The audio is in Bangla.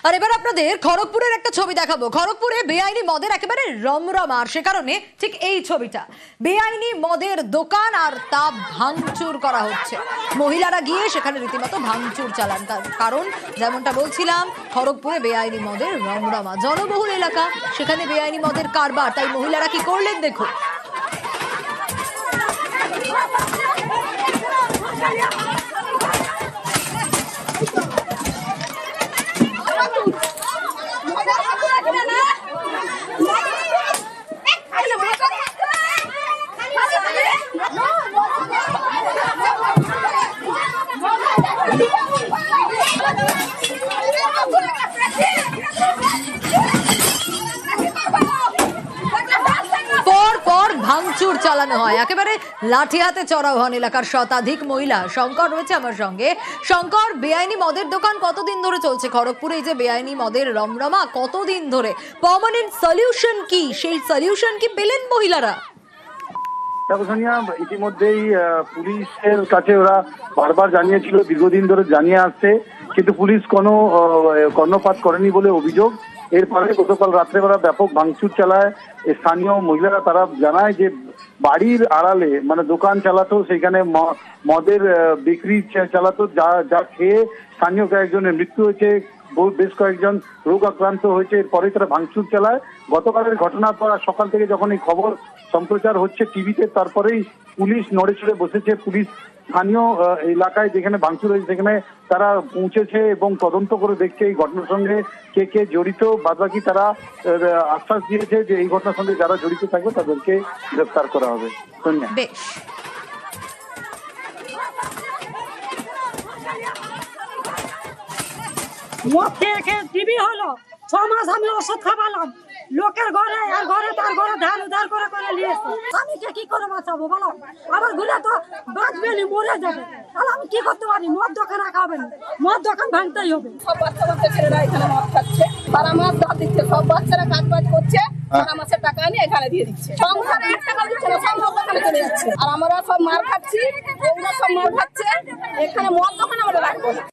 আর এবার আপনাদের খড়গপুরের একটা ছবি দেখাবো। খড়গপুরে বেআইনি মদের একেবারে রমরমা, সে কারণে ঠিক এই ছবিটা। বেআইনি মদের দোকান আর তা ভাঙচুর করা হচ্ছে। মহিলারা গিয়ে সেখানে রীতিমতো ভাঙচুর চালান। তার কারণ যেমনটা বলছিলাম, খড়গপুরে বেআইনি মদের রমরমা, জনবহুল এলাকা, সেখানে বেআইনি মদের কারবার। তাই মহিলারা কি করলেন দেখুন। ভাঙচুর চালানো হয়, একেবারে লাঠি হাতে চড়াও হন এলাকার শতাধিক মহিলা। শঙ্কর রয়েছে আমার সঙ্গে। শঙ্কর, বেআইনি মদের দোকান কতদিন ধরে চলছে খড়গপুরে? এই যে বেআইনি মদের রমরমা কতদিন ধরে? পার্মানেন্ট সলিউশন কি? সেই সলিউশন কি পেলেন মহিলারা? দেখো সোনিয়া, ইতিমধ্যেই পুলিশের কাছে ওরা বারবার জানিয়েছিল, দীর্ঘদিন ধরে জানিয়ে আসছে, কিন্তু পুলিশ কোনো কর্ণপাত করেনি বলে অভিযোগ। এরপরে গতকাল রাত্রেবেলা ব্যাপক ভাঙচুর চালায় স্থানীয় মহিলারা। তারা জানায় যে বাড়ির আড়ালে মানে দোকান চালাতো, সেখানে মদের বিক্রি চালাতো, যা খেয়ে স্থানীয় কয়েকজনের মৃত্যু হয়েছে, বেশ কয়েকজন রোগ আক্রান্ত হয়েছে। এরপরে তারা ভাঙচুর চালায়। গতকালের ঘটনার পর সকাল থেকে যখন এই খবর সম্প্রচার হচ্ছে টিভিতে, তারপরেই পুলিশ নড়ে চড়ে বসেছে। পুলিশ স্থানীয় এলাকায় যেখানে ভাঙচুর হয়েছে সেখানে তারা পৌঁছেছে এবং তদন্ত করে দেখছে এই ঘটনার সঙ্গে কে কে জড়িত। বাদবাকি তারা আশ্বাস দিয়েছে যে এই ঘটনার সঙ্গে যারা জড়িত থাকবে তাদেরকে গ্রেফতার করা হবে। সোনিয়া, মদ খেয়ে খেয়ে টিভি হলো, 6 মাস আমি ওষুধ খাওয়ালাম লোকের ঘরে, আর ঘরে তার ঘরে ধান উধার করে করে নিয়েছে। আমি কি করে বাঁচাবো বলো? আবার ঘুরে তো বাঁচবে না, মরে যাবে। তাহলে আমি কি করতে পারি? মদ দোকান রাখাবে না, মদ দোকান ভাঙতেই হবে। সব বাচ্চা বাচ্চা ছেলেরা এখানে মদ খাচ্ছে, তারা মাছ ধর দিচ্ছে, সব বাচ্চারা কাজ বাজ করছে, তারা মাছের টাকা নিয়ে এখানে দিয়ে দিচ্ছে। সংসারে 1 টাকা দিচ্ছে না, সব দোকানে চলে যাচ্ছে। আর আমরা সব মার খাচ্ছি, ওরা সব মার খাচ্ছে। এখানে মদ দোকান আমরা রাখবো না।